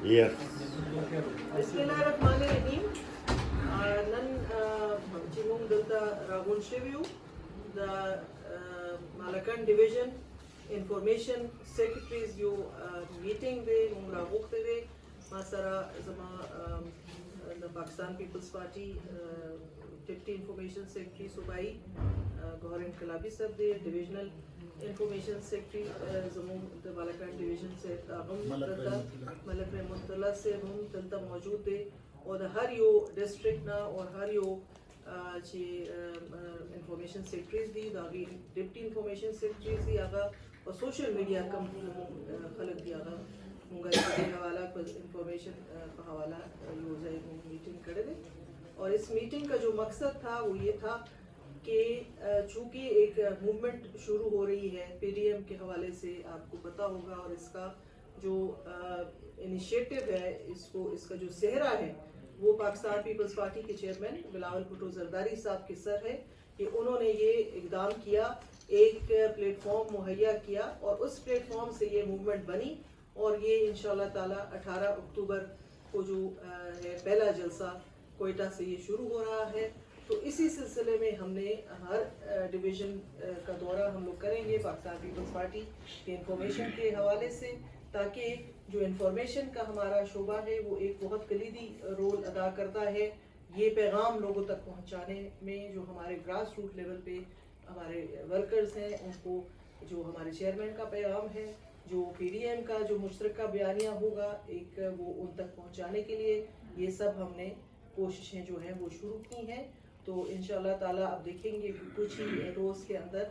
Yes. Bismillahirrahmanirrahim. Nan Chimung Delta Ragun Shivu, the Malakan Division Information Secretaries you meeting de Mungravukte de Masara Zama the Pakistan People's Party Deputy Information Secretary Subai Goharan Kalabi Sab de Divisional Information Secretary Zamum the Malakan Division से मलक रहमतुल्लाह से हम तलता मौजूद थे और हर यो district ना और हर यो ची इंफॉर्मेशन सेक्रेटरीज दी दागी डिप्टी इंफॉर्मेशन सेक्रेटरीज दी आगा और सोशल मीडिया कम खलक दी आगा मुंगा के हवाला पर इंफॉर्मेशन का हवाला यूज़ है मीटिंग करे थे और इस मीटिंग का जो मकसद था वो ये था कि चूँकि एक मूवमेंट शुरू हो रही है पीडीएम के हवाले से आपको पता होगा और इसका जो इनिशिएटिव है इसका जो सेहरा है वो पाकिस्तान पीपल्स पार्टी के चेयरमैन बिलावल भुट्टो जरदारी साहब के सर है कि उन्होंने ये इक़दाम किया, एक प्लेटफॉर्म मुहैया किया और उस प्लेटफॉर्म से ये मूवमेंट बनी और ये इंशाअल्लाह ताला 18 अक्टूबर को जो है पहला जलसा कोयटा से ये शुरू हो रहा है। तो इसी सिलसिले में हमने हर डिवीज़न का दौरा हम लोग करेंगे पाकिस्तान पीपल्स पार्टी के इंफॉर्मेशन के हवाले से, ताकि जो इंफॉर्मेशन का हमारा शोबा है वो एक बहुत कलीदी रोल अदा करता है ये पैगाम लोगों तक पहुंचाने में। जो हमारे ग्रास रूट लेवल पे हमारे वर्कर्स हैं उनको जो हमारे चेयरमैन का पैगाम है, जो पीडीएम का जो मुश्तरका बयानिया होगा एक वो उन तक पहुंचाने के लिए ये सब हमने कोशिशें जो हैं वो शुरू की हैं। तो इंशाअल्लाह ताला अब देखेंगे कि कुछ ही रोज़ के अंदर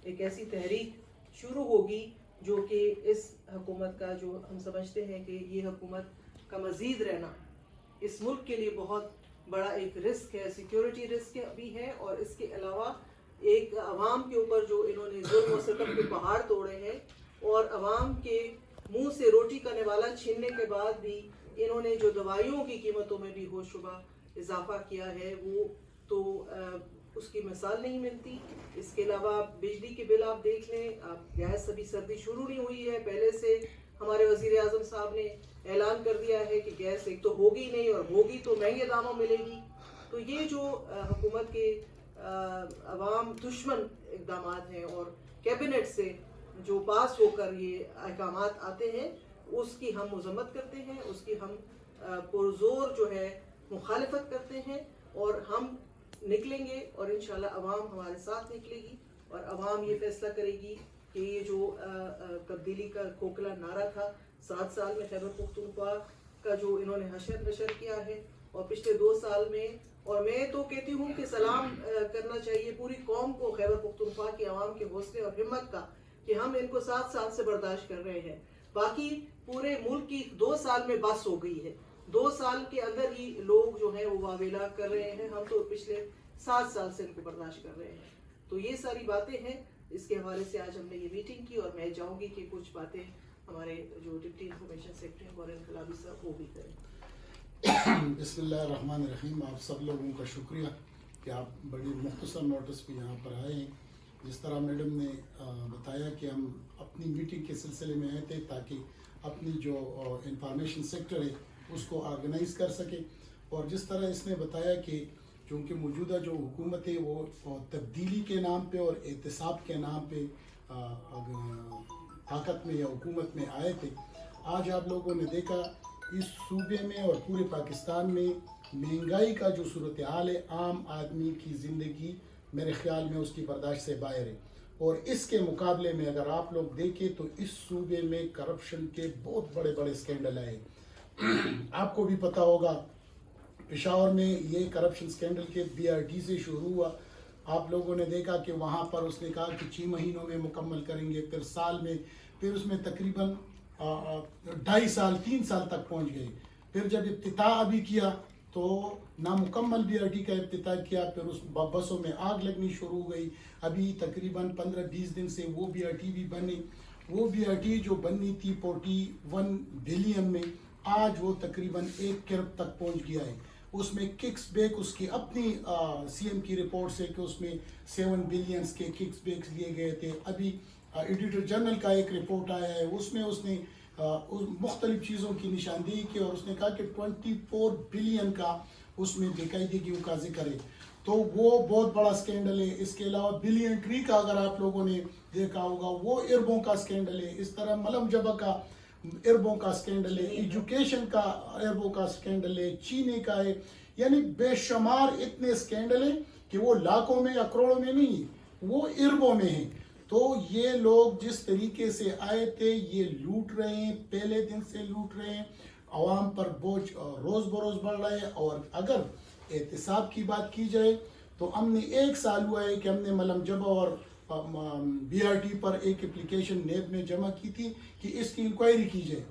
एक ऐसी तहरीक शुरू होगी जो कि इस हुकूमत का जो हम समझते हैं कि ये हुकूमत का मज़ीद रहना इस मुल्क के लिए बहुत बड़ा एक रिस्क है, सिक्योरिटी रिस्क भी है और इसके अलावा एक अवाम के ऊपर जो इन्होंने जुल्म और सितम के पहाड़ तोड़े हैं और अवाम के मुंह से रोटी का निवाला छीनने के बाद भी इन्होंने जो दवाइयों की कीमतों में भी होशरुबा इजाफा किया है वो तो उसकी मिसाल नहीं मिलती। इसके अलावा बिजली के बिल आप देख लें, आप गैस अभी सर्दी शुरू नहीं हुई है, पहले से हमारे वज़ीर आज़म साहब ने ऐलान कर दिया है कि गैस एक तो होगी नहीं और होगी तो महंगे दामों मिलेगी। तो ये जो हुकूमत के अवाम दुश्मन इक़दाम हैं और कैबिनेट से जो पास होकर ये अहकामात आते हैं उसकी हम मज़म्मत करते हैं, उसकी हम पुरज़ोर जो है मुखालिफत करते हैं और हम निकलेंगे और इंशाल्लाह अवाम हमारे साथ निकलेगी और अवाम ये फैसला करेगी कि ये जो तब्दीली का खोखला नारा था 7 साल में खैबर पख्तूनख्वा का जो इन्होंने हशर नशर किया है और पिछले 2 साल में, और मैं तो कहती हूँ कि सलाम करना चाहिए पूरी कौम को खैबर पख्तूनख्वा की आवाम के हौसले और हिम्मत का कि हम इनको 7 साल से बर्दाश्त कर रहे हैं। बाकी पूरे मुल्क की 2 साल में बस हो गई है, 2 साल के अंदर ही लोग जो है वो वावेला कर रहे हैं, हम तो पिछले 7 साल से इनको बर्दाश्त कर रहे हैं। तो ये सारी बातें हैं, इसके हवाले से आज हमने ये मीटिंग की और मैं चाहूँगी कि कुछ बातें हमारे जो डिप्टी इंफॉर्मेशन सेक्रेटरी और इनकलाबी साहब वो भी करें। बिस्मिल्लाहिर्रहमानिर्रहीम। आप सब लोगों का शुक्रिया कि आप बड़ी मुख्तसर नोटिस पे यहाँ पर आए हैं। जिस तरह मैडम ने बताया कि हम अपनी मीटिंग के सिलसिले में आए थे ताकि अपनी जो इंफॉर्मेशन सेक्टर है उसको ऑर्गेनाइज कर सके, और जिस तरह इसने बताया कि चूँकि मौजूदा जो हुकूमत है वो तब्दीली के नाम पे और एहतसाब के नाम पे ताकत में या हुकूमत में आए थे, आज आप लोगों ने देखा इस सूबे में और पूरे पाकिस्तान में महंगाई का जो सूरत हाल है, आम आदमी की ज़िंदगी मेरे ख्याल में उसकी बर्दाश्त से बाहर है। और इसके मुकाबले में अगर आप लोग देखें तो इस सूबे में करप्शन के बहुत बड़े बड़े स्कैंडल आए। आपको भी पता होगा पेशावर में ये करप्शन स्कैंडल के BRT से शुरू हुआ। आप लोगों ने देखा कि वहाँ पर उसने कहा कि 6 महीनों में मुकम्मल करेंगे, फिर साल में, फिर उसमें तकरीबन 2.5 साल 3 साल तक पहुँच गए। फिर जब इफ्तिताह अभी किया तो नामुकम्मल BRT का इफ्तिताह किया, फिर उस बसों में आग लगनी शुरू हो गई। अभी तकरीबन 15-20 दिन से वो BRT भी बनी। वो BRT जो बननी थी 41 बिलियन में, आज वो तकरीबन 1 खरब तक पहुंच गया है। उसमें किक्स बैक उसकी अपनी CM की रिपोर्ट से कि उसमें 7 बिलियंस के किक्स बैक्स लिए गए थे। अभी एडिटर जनरल का एक रिपोर्ट आया है, उसमें उसने مختلف چیزوں کی نشاندہی کی اور اس نے کہا کہ 24 بلین کا اس میں بے قاعدگیوں کا ذکر ہے، تو وہ بہت بڑا سکینڈل ہے. اس کے علاوہ بلین ٹری کا اگر آپ لوگوں نے دیکھا ہوگا وہ اربوں کا سکینڈل ہے. اس طرح ملم جبہ کا اربوں کا سکینڈل ہے، ایجوکیشن کا اربوں کا سکینڈل ہے، چینے کا ہے. یعنی بے شمار اتنے سکینڈل ہیں کہ وہ لاکھوں میں یا کروڑوں میں نہیں، وہ اربوں میں ہیں. تو یہ لوگ جس طریقے سے آئے تھے یہ لوٹ رہے ہیں، پہلے دن سے لوٹ رہے ہیں. عوام پر بوجھ روز بروز بڑھ رہا ہے. اور اگر احتساب کی بات کی جائے تو ہم نے 1 سال ہوا ہے کہ ہم نے ملم جبہ اور BRT پر ایک اپلیکیشن نیب میں جمع کی تھی کہ اس کی انکوائری کی جائے.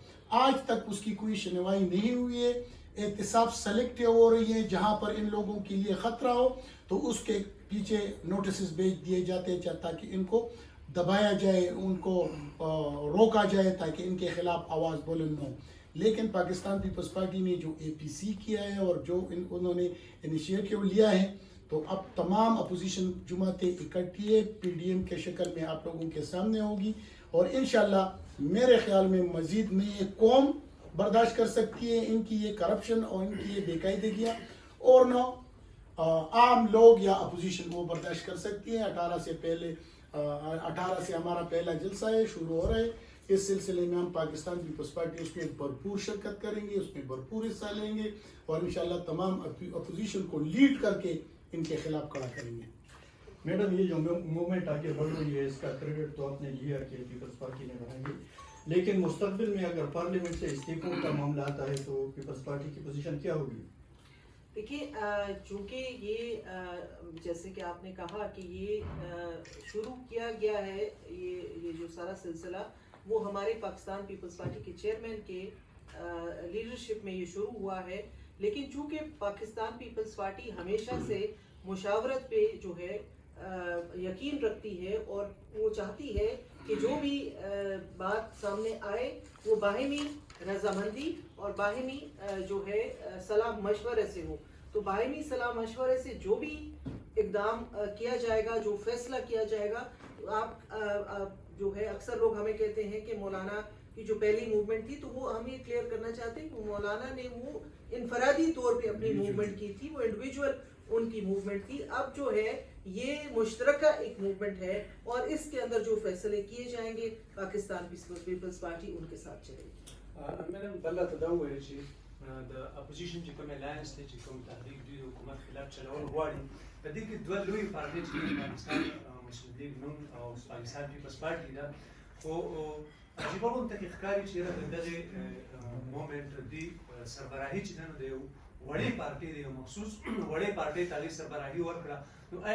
آج تک اس کی کوئی سنوائی نہیں ہوئی ہے. احتساب سلیکٹ ہو رہی ہے، جہاں پر ان لوگوں کے لیے خطرہ ہو تو اس کے پیچھے نوٹسز بھیج دیے جاتے ہیں تاکہ ان کو دبایا جائے، ان کو روکا جائے تاکہ ان کے خلاف آواز بلند ہو. لیکن پاکستان پیپلز پارٹی نے جو APC کیا ہے اور جو انہوں نے انیشیٹو لیا ہے، تو اب تمام اپوزیشن جماعتیں اکٹھی ہے، PDM کے شکل میں آپ لوگوں کے سامنے ہوگی. اور انشاءاللہ میرے خیال میں مزید نہیں یہ قوم برداشت کر سکتی ہے ان کی یہ کرپشن اور ان کی یہ بے قاعدگیاں، اور نہ عام لوگ یا اپوزیشن وہ برداشت کر سکتی ہیں. 18 سے ہمارا پہلا جلسہ ہے، شروع ہو رہا ہے. اس سلسلے میں ہم پاکستان پیپلز پارٹی اس میں بھرپور شرکت کریں گے، اس میں بھرپور حصہ لیں گے اور انشاءاللہ تمام اپوزیشن کو لیڈ کر کے ان کے خلاف کھڑا کریں گے. میڈم یہ جو موومنٹ آگے بڑھ رہی ہے اس کا کریڈٹ تو آپ نے لیا کہ پیپلز پارٹی نے بنائی ہے، لیکن مستقبل میں اگر پارلیمنٹ سے استعفوں کا معاملہ آتا ہے تو پیپلز پارٹی کی پوزیشن کیا ہوگی؟ دیکھیے چونکہ یہ جیسے کہ آپ نے کہا کہ یہ شروع کیا گیا ہے، یہ جو سارا سلسلہ وہ ہمارے پاکستان پیپلز پارٹی کے چیئرمین کے لیڈرشپ میں یہ شروع ہوا ہے. لیکن چونکہ پاکستان پیپلز پارٹی ہمیشہ سے مشاورت پہ جو ہے یقین رکھتی ہے اور وہ چاہتی ہے کہ جو بھی بات سامنے آئے وہ باہمی رضامندی اور باہمی جو ہے صلاح مشورے سے ہو. تو باہمی صلاح مشورے سے جو بھی اقدام کیا جائے گا، جو فیصلہ کیا جائے گا، آپ جو ہے اکثر لوگ ہمیں کہتے ہیں کہ مولانا کی جو پہلی موومنٹ تھی، تو وہ ہم یہ کلیئر کرنا چاہتے ہیں کہ مولانا نے وہ انفرادی طور پہ اپنی موومنٹ کی تھی، وہ انڈیویجول ان کی موومنٹ تھی. اب جو ہے یہ مشترکہ ایک موومنٹ ہے اور اس کے اندر جو فیصلے کیے جائیں گے پاکستان پیپلز پارٹی ان کے ساتھ چلے گی. مدام بلہ تدور چې د اپوزیشن چې کوم الاینس دی چې کوم تحریک دوی د حکومت خلاف چلول غواړي، په دې کې دوه لویې پارټۍ چې د پاکستان مسلم لیگ نون او پاکستان پیپلز پارټي ده، خو عجیبه غونته کې ښکاري چې د دغې مومنټ دوی سربراهي چې ده نو د یو وړې پارټۍ د یو مخصوص وړې پارټۍ ته هغې سربراهي ورکړه. نو